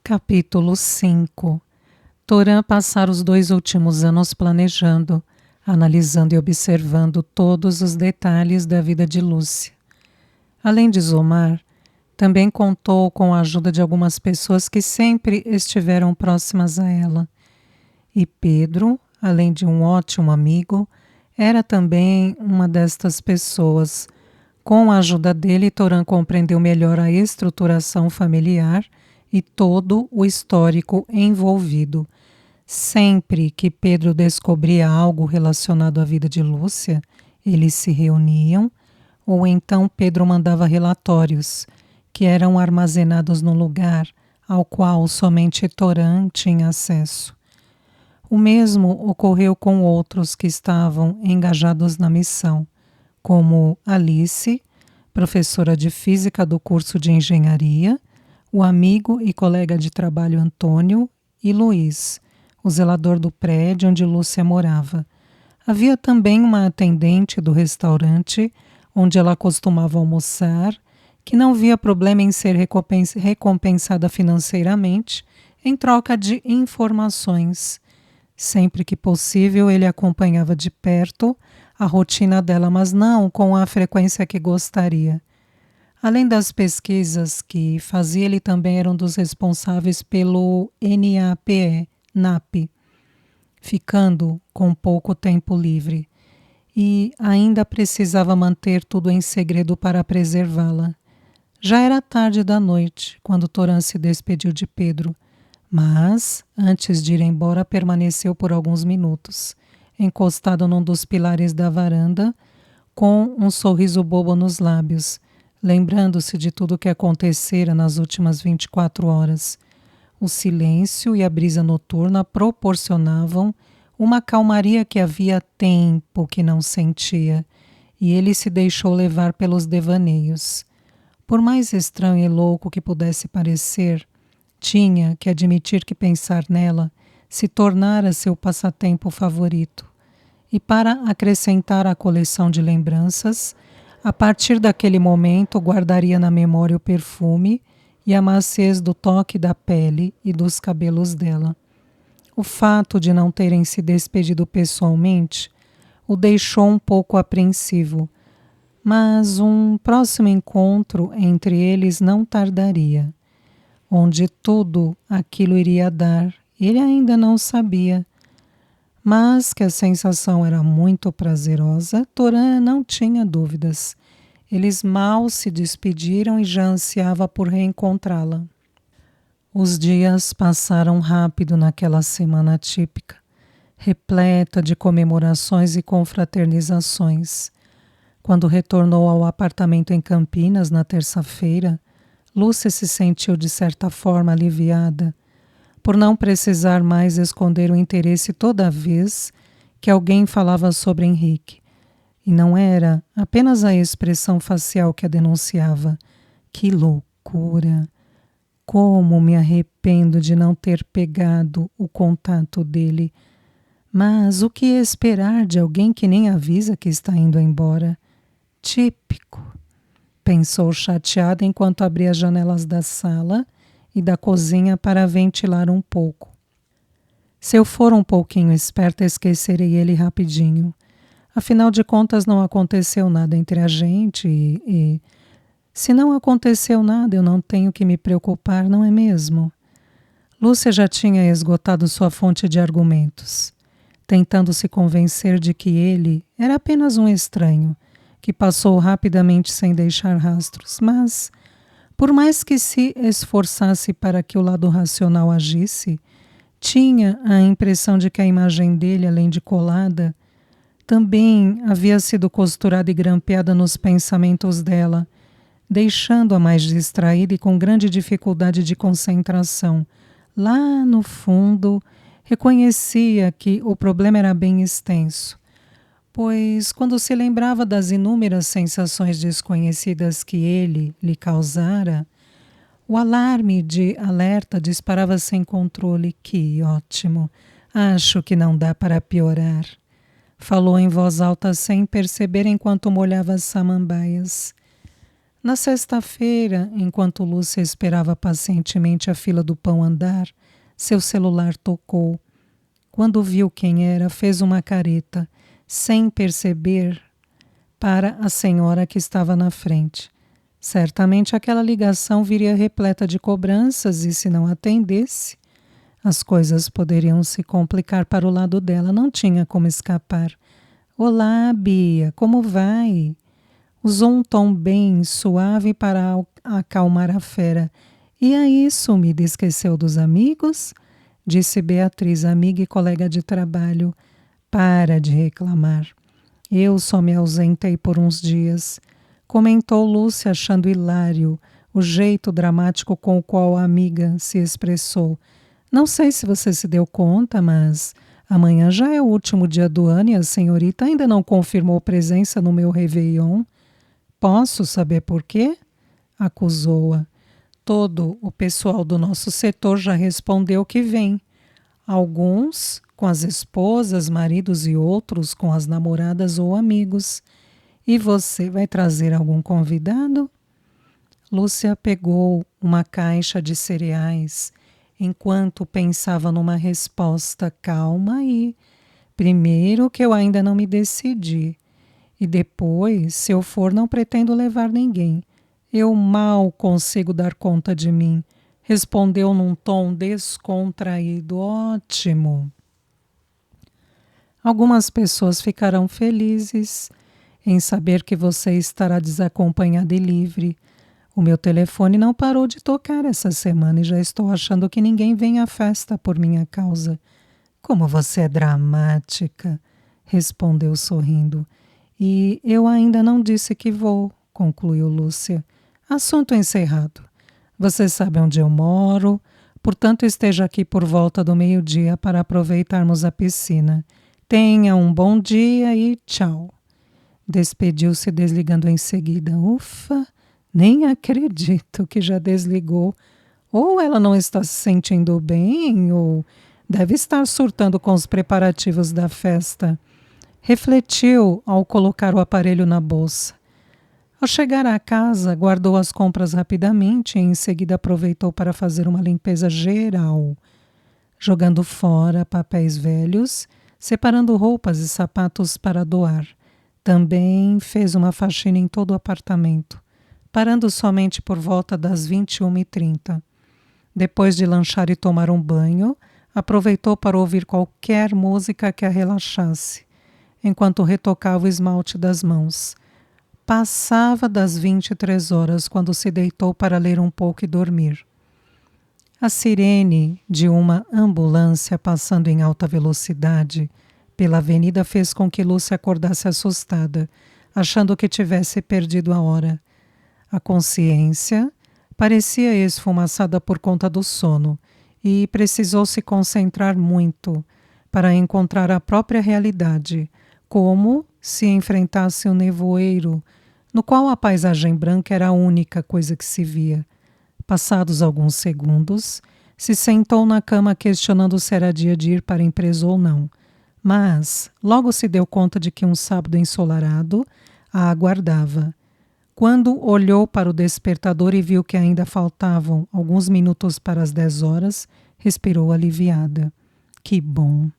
Capítulo 5. Torã passara os 2 últimos anos planejando, analisando e observando todos os detalhes da vida de Lúcia. Além de Zomar, também contou com a ajuda de algumas pessoas que sempre estiveram próximas a ela. E Pedro, além de um ótimo amigo, era também uma destas pessoas. Com a ajuda dele, Torã compreendeu melhor a estruturação familiar e todo o histórico envolvido. Sempre que Pedro descobria algo relacionado à vida de Lúcia, eles se reuniam, ou então Pedro mandava relatórios, que eram armazenados no lugar ao qual somente Torã tinha acesso. O mesmo ocorreu com outros que estavam engajados na missão, como Alice, professora de física do curso de engenharia, o amigo e colega de trabalho Antônio e Luiz, o zelador do prédio onde Lúcia morava. Havia também uma atendente do restaurante onde ela costumava almoçar, que não via problema em ser recompensada financeiramente em troca de informações. Sempre que possível, ele acompanhava de perto a rotina dela, mas não com a frequência que gostaria. Além das pesquisas que fazia, ele também era um dos responsáveis pelo NAPE, ficando com pouco tempo livre. E ainda precisava manter tudo em segredo para preservá-la. Já era tarde da noite, quando Torã se despediu de Pedro, mas, antes de ir embora, permaneceu por alguns minutos, encostado num dos pilares da varanda, com um sorriso bobo nos lábios, lembrando-se de tudo o que acontecera nas últimas 24 horas. O silêncio e a brisa noturna proporcionavam uma calmaria que havia tempo que não sentia, e ele se deixou levar pelos devaneios. Por mais estranho e louco que pudesse parecer, tinha que admitir que pensar nela se tornara seu passatempo favorito. E para acrescentar à coleção de lembranças, a partir daquele momento guardaria na memória o perfume e a maciez do toque da pele e dos cabelos dela. O fato de não terem se despedido pessoalmente o deixou um pouco apreensivo, mas um próximo encontro entre eles não tardaria. Onde tudo aquilo iria dar, ele ainda não sabia. Mas que a sensação era muito prazerosa, Torã não tinha dúvidas. Eles mal se despediram e já ansiava por reencontrá-la. Os dias passaram rápido naquela semana típica, repleta de comemorações e confraternizações. Quando retornou ao apartamento em Campinas na terça-feira, Lúcia se sentiu de certa forma aliviada, por não precisar mais esconder o interesse toda vez que alguém falava sobre Henrique. E não era apenas a expressão facial que a denunciava. Que loucura! Como me arrependo de não ter pegado o contato dele. Mas o que esperar de alguém que nem avisa que está indo embora? Típico, pensou chateada enquanto abria as janelas da sala e da cozinha para ventilar um pouco. Se eu for um pouquinho esperta, esquecerei ele rapidinho. Afinal de contas, não aconteceu nada entre a gente e se não aconteceu nada, eu não tenho que me preocupar, não é mesmo? Lúcia já tinha esgotado sua fonte de argumentos, tentando se convencer de que ele era apenas um estranho, que passou rapidamente sem deixar rastros, mas, por mais que se esforçasse para que o lado racional agisse, tinha a impressão de que a imagem dele, além de colada, também havia sido costurada e grampeada nos pensamentos dela, deixando-a mais distraída e com grande dificuldade de concentração. Lá no fundo, reconhecia que o problema era bem extenso, pois quando se lembrava das inúmeras sensações desconhecidas que ele lhe causara, o alarme de alerta disparava sem controle. Que ótimo! Acho que não dá para piorar. Falou em voz alta sem perceber enquanto molhava as samambaias. Na sexta-feira, enquanto Lúcia esperava pacientemente a fila do pão andar, seu celular tocou. Quando viu quem era, fez uma careta, sem perceber, para a senhora que estava na frente. Certamente aquela ligação viria repleta de cobranças e, se não atendesse, as coisas poderiam se complicar para o lado dela. Não tinha como escapar. Olá, Bia, como vai? Usou um tom bem suave para acalmar a fera. E aí, sumida, esqueceu dos amigos? Disse Beatriz, amiga e colega de trabalho. Para de reclamar. Eu só me ausentei por uns dias. Comentou Lúcia, achando hilário o jeito dramático com o qual a amiga se expressou. Não sei se você se deu conta, mas amanhã já é o último dia do ano e a senhorita ainda não confirmou presença no meu Réveillon. Posso saber por quê? Acusou-a. Todo o pessoal do nosso setor já respondeu que vem. Alguns com as esposas, maridos e outros com as namoradas ou amigos. E você vai trazer algum convidado? Lúcia pegou uma caixa de cereais enquanto pensava numa resposta. Calma aí. Primeiro que eu ainda não me decidi. E depois, se eu for, não pretendo levar ninguém. Eu mal consigo dar conta de mim. Respondeu num tom descontraído. Ótimo. Algumas pessoas ficarão felizes em saber que você estará desacompanhada e livre. O meu telefone não parou de tocar essa semana e já estou achando que ninguém vem à festa por minha causa. Como você é dramática, respondeu sorrindo. E eu ainda não disse que vou, concluiu Lúcia. Assunto encerrado. Você sabe onde eu moro, portanto esteja aqui por volta do meio-dia para aproveitarmos a piscina. Tenha um bom dia e tchau. Despediu-se desligando em seguida. Ufa, nem acredito que já desligou. Ou ela não está se sentindo bem, ou deve estar surtando com os preparativos da festa. Refletiu ao colocar o aparelho na bolsa. Ao chegar à casa, guardou as compras rapidamente e em seguida aproveitou para fazer uma limpeza geral, jogando fora papéis velhos, separando roupas e sapatos para doar. Também fez uma faxina em todo o apartamento, parando somente por volta das 21h30. Depois de lanchar e tomar um banho, aproveitou para ouvir qualquer música que a relaxasse, enquanto retocava o esmalte das mãos. Passava das 23 horas quando se deitou para ler um pouco e dormir. A sirene de uma ambulância passando em alta velocidade pela avenida fez com que Lúcia acordasse assustada, achando que tivesse perdido a hora. A consciência parecia esfumaçada por conta do sono e precisou se concentrar muito para encontrar a própria realidade, como se enfrentasse um nevoeiro no qual a paisagem branca era a única coisa que se via. Passados alguns segundos, se sentou na cama questionando se era dia de ir para a empresa ou não. Mas logo se deu conta de que um sábado ensolarado a aguardava. Quando olhou para o despertador e viu que ainda faltavam alguns minutos para as 10 horas, respirou aliviada. Que bom!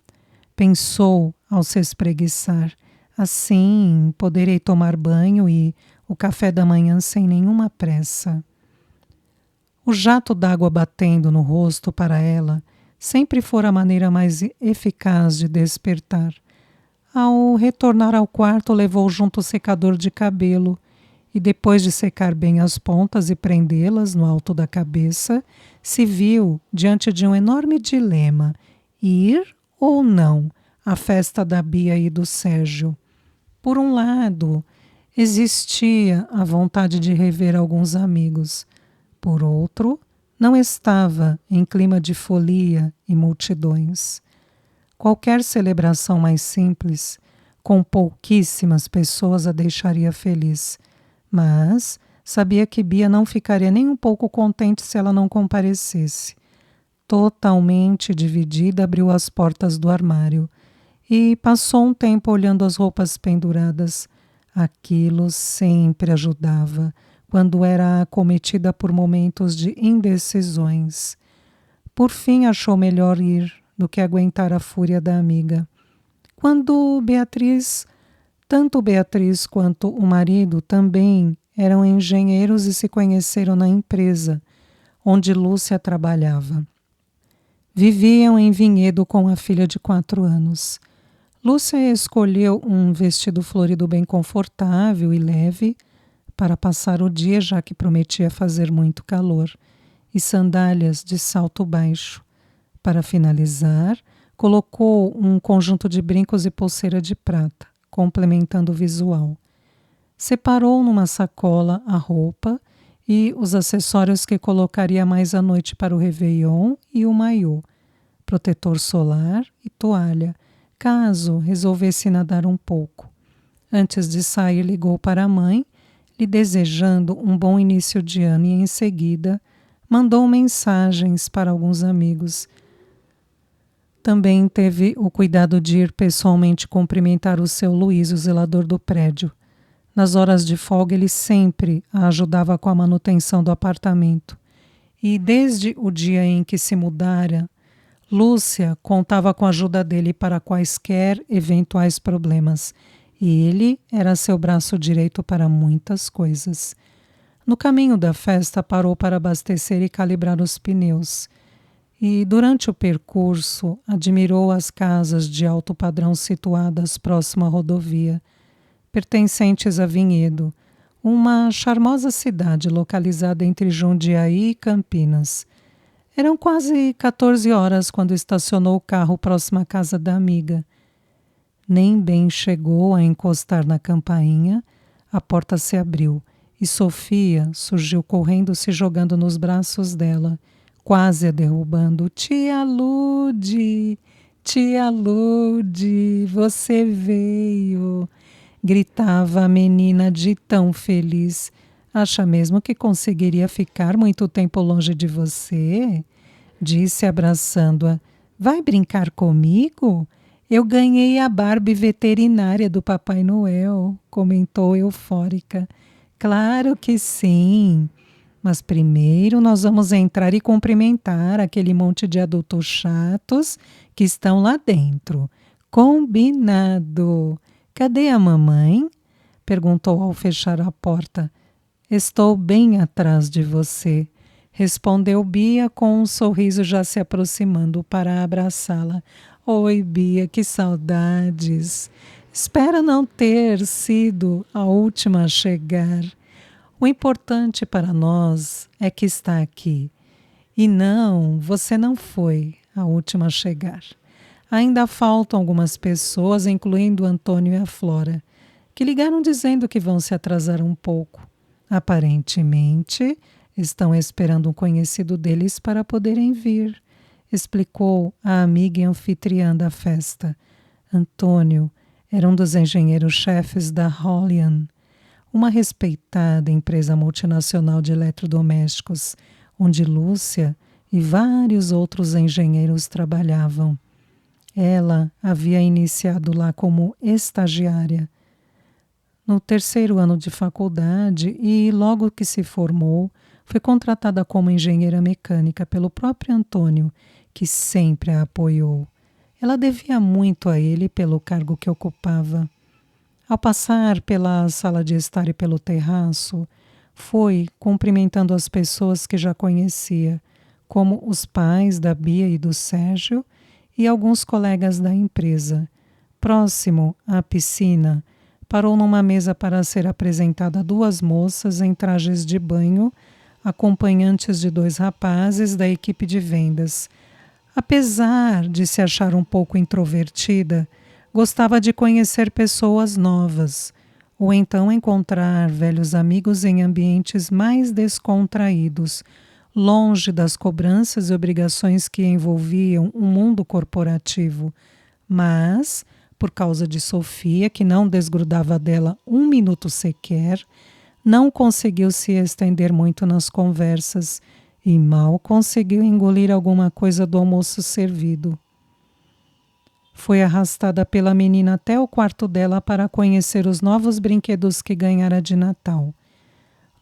Pensou ao se espreguiçar. Assim, poderei tomar banho e o café da manhã sem nenhuma pressa. O jato d'água batendo no rosto para ela sempre fora a maneira mais eficaz de despertar. Ao retornar ao quarto, levou junto o secador de cabelo e, depois de secar bem as pontas e prendê-las no alto da cabeça, se viu diante de um enorme dilema: ir ou não à festa da Bia e do Sérgio. Por um lado, existia a vontade de rever alguns amigos. Por outro, não estava em clima de folia e multidões. Qualquer celebração mais simples, com pouquíssimas pessoas, a deixaria feliz. Mas sabia que Bia não ficaria nem um pouco contente se ela não comparecesse. Totalmente dividida, abriu as portas do armário e passou um tempo olhando as roupas penduradas. Aquilo sempre ajudava. quando era acometida por momentos de indecisões. Por fim, achou melhor ir do que aguentar a fúria da amiga. Quando tanto Beatriz quanto o marido também eram engenheiros e se conheceram na empresa onde Lúcia trabalhava. Viviam em Vinhedo com a filha de 4 anos. Lúcia escolheu um vestido florido bem confortável e leve para passar o dia, já que prometia fazer muito calor, e sandálias de salto baixo. Para finalizar, colocou um conjunto de brincos e pulseira de prata, complementando o visual. Separou numa sacola a roupa e os acessórios que colocaria mais à noite para o Réveillon e o maiô, protetor solar e toalha, caso resolvesse nadar um pouco. Antes de sair, ligou para a mãe, lhe desejando um bom início de ano e, em seguida, mandou mensagens para alguns amigos. Também teve o cuidado de ir pessoalmente cumprimentar o seu Luiz, o zelador do prédio. Nas horas de folga, ele sempre a ajudava com a manutenção do apartamento. E desde o dia em que se mudara, Lúcia contava com a ajuda dele para quaisquer eventuais problemas. E ele era seu braço direito para muitas coisas. No caminho da festa, parou para abastecer e calibrar os pneus. E, durante o percurso, admirou as casas de alto padrão situadas próximo à rodovia, pertencentes a Vinhedo, uma charmosa cidade localizada entre Jundiaí e Campinas. Eram quase 14 horas quando estacionou o carro próximo à casa da amiga. Nem bem chegou a encostar na campainha, a porta se abriu e Sofia surgiu correndo, se jogando nos braços dela, quase a derrubando. Tia Lude, você veio! Gritava a menina de tão feliz. Acha mesmo que conseguiria ficar muito tempo longe de você? Disse abraçando-a. Vai brincar comigo? Eu ganhei a Barbie veterinária do Papai Noel, comentou eufórica. Claro que sim. Mas primeiro nós vamos entrar e cumprimentar aquele monte de adultos chatos que estão lá dentro. Combinado. Cadê a mamãe? Perguntou ao fechar a porta. Estou bem atrás de você, respondeu Bia com um sorriso, já se aproximando para abraçá-la. Oi, Bia, que saudades. Espero não ter sido a última a chegar. O importante para nós é que está aqui. E não, você não foi a última a chegar. Ainda faltam algumas pessoas, incluindo o Antônio e a Flora, que ligaram dizendo que vão se atrasar um pouco. Aparentemente, estão esperando um conhecido deles para poderem vir, explicou a amiga e anfitriã da festa. Antônio era um dos engenheiros-chefes da Holian, uma respeitada empresa multinacional de eletrodomésticos, onde Lúcia e vários outros engenheiros trabalhavam. Ela havia iniciado lá como estagiária no 3º ano de faculdade e, logo que se formou, foi contratada como engenheira mecânica pelo próprio Antônio, que sempre a apoiou. Ela devia muito a ele pelo cargo que ocupava. Ao passar pela sala de estar e pelo terraço, foi cumprimentando as pessoas que já conhecia, como os pais da Bia e do Sérgio e alguns colegas da empresa. Próximo à piscina, parou numa mesa para ser apresentada a 2 moças em trajes de banho, acompanhantes de 2 rapazes da equipe de vendas. Apesar de se achar um pouco introvertida, gostava de conhecer pessoas novas, ou então encontrar velhos amigos em ambientes mais descontraídos, longe das cobranças e obrigações que envolviam o mundo corporativo. Mas, por causa de Sofia, que não desgrudava dela um minuto sequer, não conseguiu se estender muito nas conversas e mal conseguiu engolir alguma coisa do almoço servido. Foi arrastada pela menina até o quarto dela para conhecer os novos brinquedos que ganhara de Natal.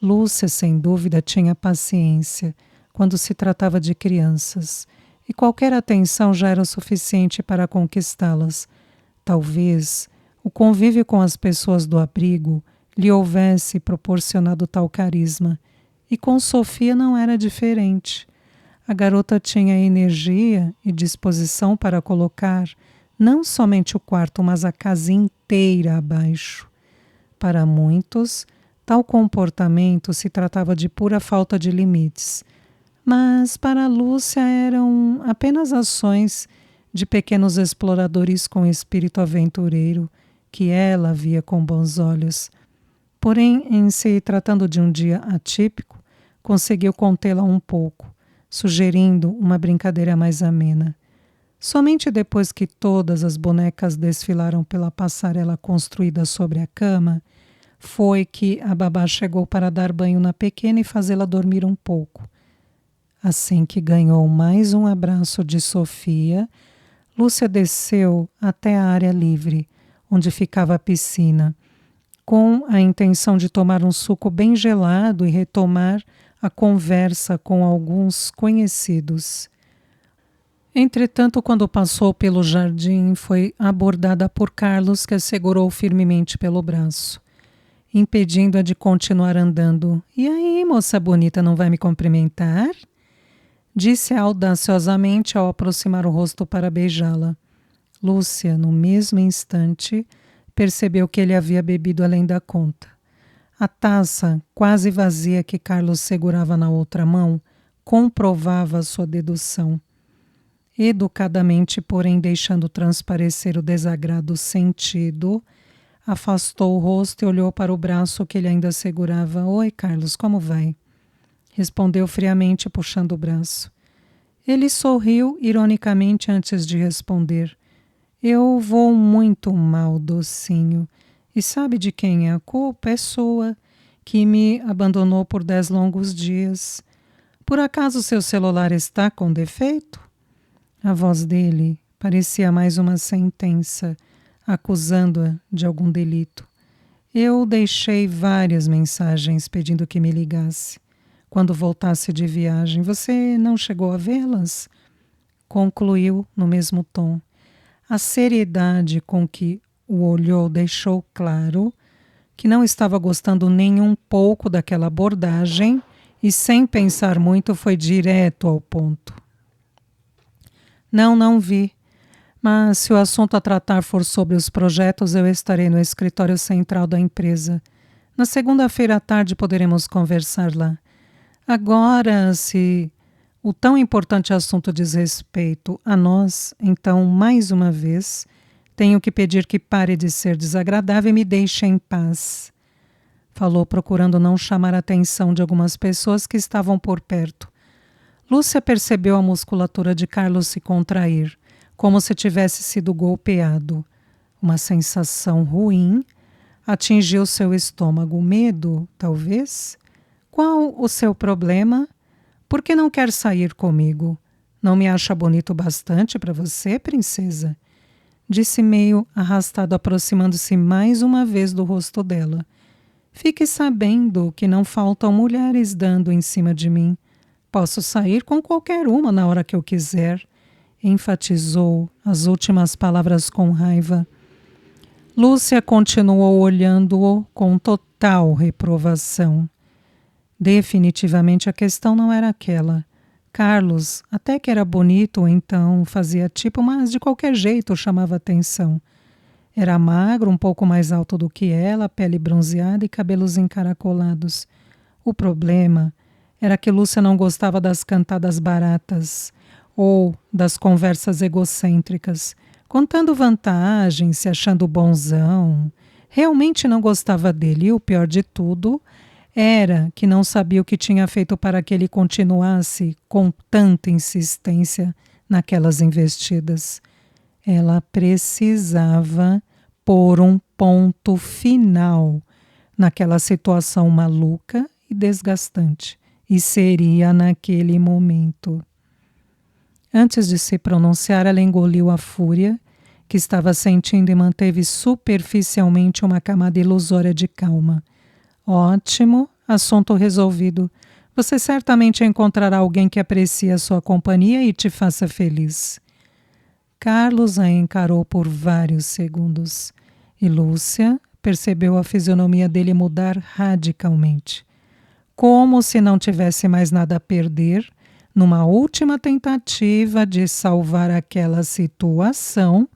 Lúcia, sem dúvida, tinha paciência quando se tratava de crianças, e qualquer atenção já era suficiente para conquistá-las. Talvez o convívio com as pessoas do abrigo lhe houvesse proporcionado tal carisma, e com Sofia não era diferente. A garota tinha energia e disposição para colocar não somente o quarto, mas a casa inteira abaixo. Para muitos, tal comportamento se tratava de pura falta de limites, mas para Lúcia eram apenas ações de pequenos exploradores com espírito aventureiro que ela via com bons olhos. Porém, em se tratando de um dia atípico, conseguiu contê-la um pouco, sugerindo uma brincadeira mais amena. Somente depois que todas as bonecas desfilaram pela passarela construída sobre a cama, foi que a babá chegou para dar banho na pequena e fazê-la dormir um pouco. Assim que ganhou mais um abraço de Sofia, Lúcia desceu até a área livre, onde ficava a piscina, com a intenção de tomar um suco bem gelado e retomar a conversa com alguns conhecidos. Entretanto, quando passou pelo jardim, foi abordada por Carlos, que a segurou firmemente pelo braço, impedindo-a de continuar andando. "E aí, moça bonita, não vai me cumprimentar?" Disse audaciosamente ao aproximar o rosto para beijá-la. Lúcia, no mesmo instante, percebeu que ele havia bebido além da conta. A taça, quase vazia que Carlos segurava na outra mão, comprovava sua dedução. Educadamente, porém, deixando transparecer o desagrado sentido, afastou o rosto e olhou para o braço que ele ainda segurava. "Oi, Carlos, como vai?" Respondeu friamente, puxando o braço. Ele sorriu ironicamente antes de responder. "Eu vou muito mal, docinho. E sabe de quem é a culpa? É sua, que me abandonou por 10 longos dias. Por acaso seu celular está com defeito?" A voz dele parecia mais uma sentença, acusando-a de algum delito. "Eu deixei várias mensagens pedindo que me ligasse quando voltasse de viagem. Você não chegou a vê-las?" Concluiu no mesmo tom. A seriedade com que o olhou deixou claro que não estava gostando nem um pouco daquela abordagem e, sem pensar muito, foi direto ao ponto. Não vi. Mas se o assunto a tratar for sobre os projetos, eu estarei no escritório central da empresa. Na segunda-feira à tarde poderemos conversar lá. Agora, se o tão importante assunto diz respeito a nós, então, mais uma vez, tenho que pedir que pare de ser desagradável e me deixe em paz. Falou, procurando não chamar a atenção de algumas pessoas que estavam por perto. Lúcia percebeu a musculatura de Carlos se contrair, como se tivesse sido golpeado. Uma sensação ruim atingiu seu estômago. Medo, talvez? Qual o seu problema? Por que não quer sair comigo? Não me acha bonito bastante para você, princesa? Disse meio arrastado, aproximando-se mais uma vez do rosto dela. Fique sabendo que não faltam mulheres dando em cima de mim. Posso sair com qualquer uma na hora que eu quiser. Enfatizou as últimas palavras com raiva. Lúcia continuou olhando-o com total reprovação. Definitivamente a questão não era aquela. Carlos, até que era bonito, então fazia tipo, mas de qualquer jeito chamava atenção. Era magro, um pouco mais alto do que ela, pele bronzeada e cabelos encaracolados. O problema era que Lúcia não gostava das cantadas baratas ou das conversas egocêntricas, contando vantagens, se achando bonzão. Realmente não gostava dele e o pior de tudo era que não sabia o que tinha feito para que ele continuasse com tanta insistência naquelas investidas. Ela precisava pôr um ponto final naquela situação maluca e desgastante. E seria naquele momento. Antes de se pronunciar, ela engoliu a fúria que estava sentindo e manteve superficialmente uma camada ilusória de calma. Ótimo, Assunto resolvido. Você certamente encontrará alguém que aprecie a sua companhia e te faça feliz. Carlos a encarou por vários segundos e Lúcia percebeu a fisionomia dele mudar radicalmente. Como se não tivesse mais nada a perder, numa última tentativa de salvar aquela situação,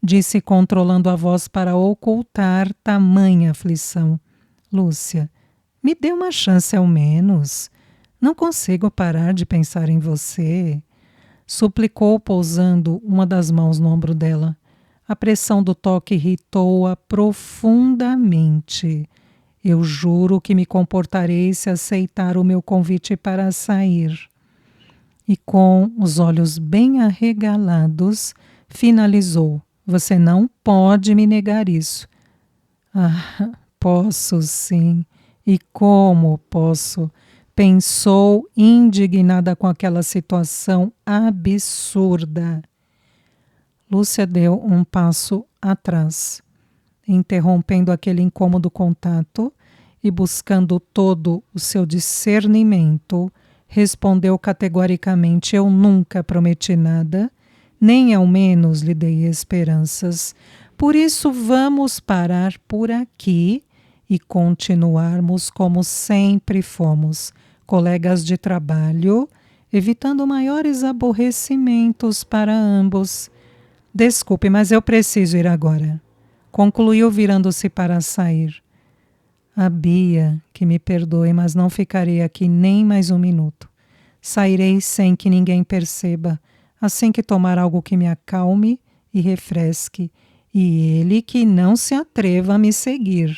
disse controlando a voz para ocultar tamanha aflição. Lúcia, me dê uma chance ao menos. Não consigo parar de pensar em você. Suplicou pousando uma das mãos no ombro dela. A pressão do toque irritou-a profundamente. Eu juro que me comportarei se aceitar o meu convite para sair. E com os olhos bem arregalados, finalizou. Você não pode me negar isso. Ah, posso sim. E como posso? Pensou, indignada com aquela situação absurda. Lúcia deu um passo atrás, interrompendo aquele incômodo contato e buscando todo o seu discernimento, respondeu categoricamente: eu nunca prometi nada, nem ao menos lhe dei esperanças. Por isso vamos parar por aqui e continuarmos como sempre fomos, colegas de trabalho, evitando maiores aborrecimentos para ambos. Desculpe, mas eu preciso ir agora. Concluiu virando-se para sair. A Bia, que me perdoe, mas não ficarei aqui nem mais um minuto. Sairei sem que ninguém perceba, assim que tomar algo que me acalme e refresque, e ele que não se atreva a me seguir.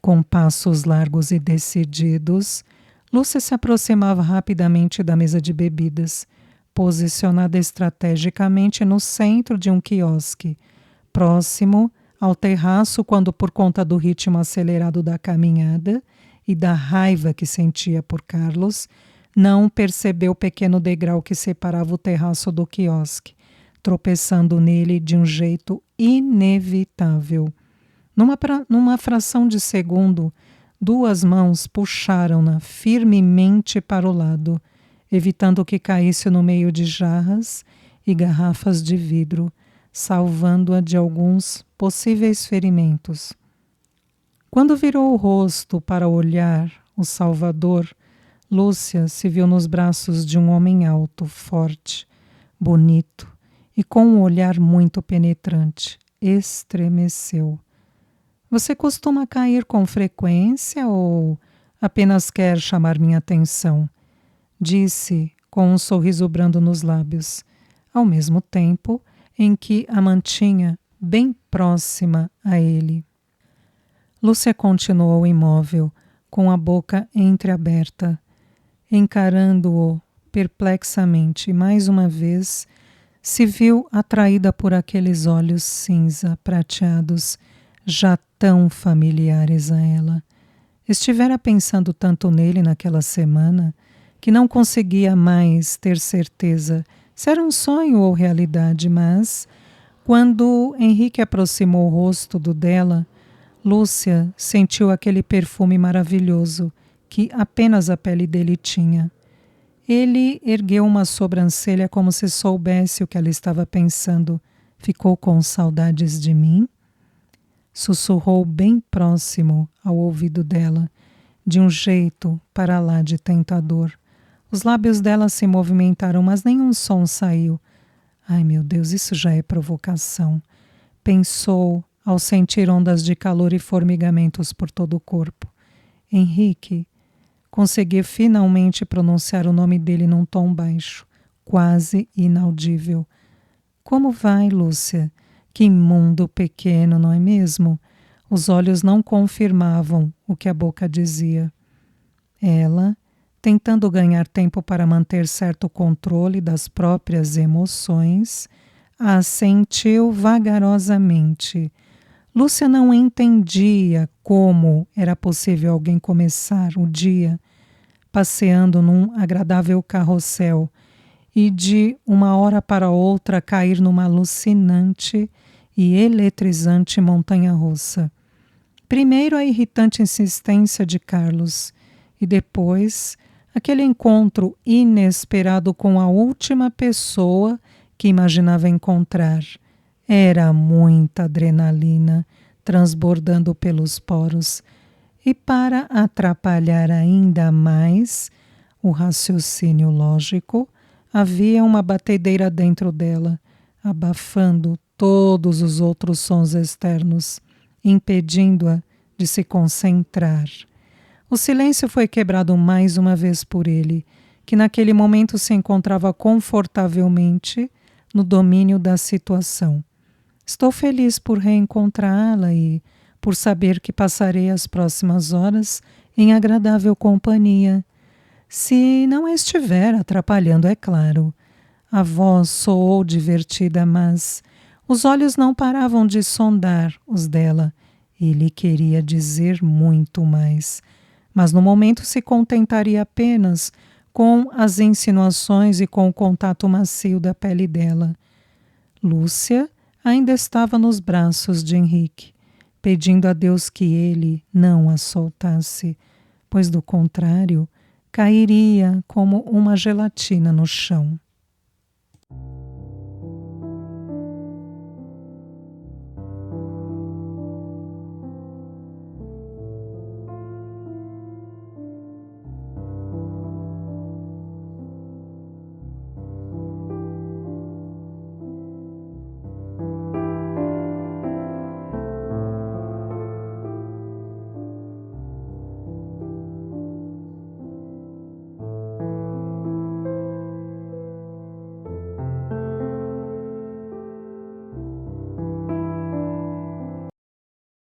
Com passos largos e decididos, Lúcia se aproximava rapidamente da mesa de bebidas, posicionada estrategicamente no centro de um quiosque, próximo ao terraço quando, por conta do ritmo acelerado da caminhada e da raiva que sentia por Carlos, não percebeu o pequeno degrau que separava o terraço do quiosque, tropeçando nele de um jeito inevitável. Numa fração de segundo, duas mãos puxaram-na firmemente para o lado, evitando que caísse no meio de jarras e garrafas de vidro, salvando-a de alguns possíveis ferimentos. Quando virou o rosto para olhar o Salvador, Lúcia se viu nos braços de um homem alto, forte, bonito e com um olhar muito penetrante. Estremeceu. Você costuma cair com frequência ou apenas quer chamar minha atenção? Disse com um sorriso brando nos lábios, ao mesmo tempo em que a mantinha bem próxima a ele. Lúcia continuou imóvel, com a boca entreaberta, encarando-o perplexamente. Mais uma vez, se viu atraída por aqueles olhos cinza prateados, já tão familiares a ela. Estivera pensando tanto nele naquela semana que não conseguia mais ter certeza se era um sonho ou realidade, mas, quando Henrique aproximou o rosto do dela, Lúcia sentiu aquele perfume maravilhoso que apenas a pele dele tinha. Ele ergueu uma sobrancelha como se soubesse o que ela estava pensando. Ficou com saudades de mim? Sussurrou bem próximo ao ouvido dela, de um jeito para lá de tentador. Os lábios dela se movimentaram, mas nenhum som saiu. Ai, meu Deus, isso já é provocação, pensou ao sentir ondas de calor e formigamentos por todo o corpo. Henrique conseguiu finalmente pronunciar o nome dele num tom baixo, quase inaudível. Como vai, Lúcia? Que mundo pequeno, não é mesmo? Os olhos não confirmavam o que a boca dizia. Ela, tentando ganhar tempo para manter certo controle das próprias emoções, assentiu vagarosamente. Lúcia não entendia como era possível alguém começar o dia passeando num agradável carrossel e de uma hora para outra cair numa alucinante e eletrizante montanha-russa. Primeiro a irritante insistência de Carlos e depois aquele encontro inesperado com a última pessoa que imaginava encontrar. Era muita adrenalina transbordando pelos poros e, para atrapalhar ainda mais o raciocínio lógico, havia uma batedeira dentro dela, abafando todos os outros sons externos, impedindo-a de se concentrar. O silêncio foi quebrado mais uma vez por ele, que naquele momento se encontrava confortavelmente no domínio da situação. Estou feliz por reencontrá-la e por saber que passarei as próximas horas em agradável companhia. Se não estiver atrapalhando, é claro. A voz soou divertida, mas os olhos não paravam de sondar os dela. Ele queria dizer muito mais, mas no momento se contentaria apenas com as insinuações e com o contato macio da pele dela. Lúcia ainda estava nos braços de Henrique, pedindo a Deus que ele não a soltasse, pois do contrário, cairia como uma gelatina no chão.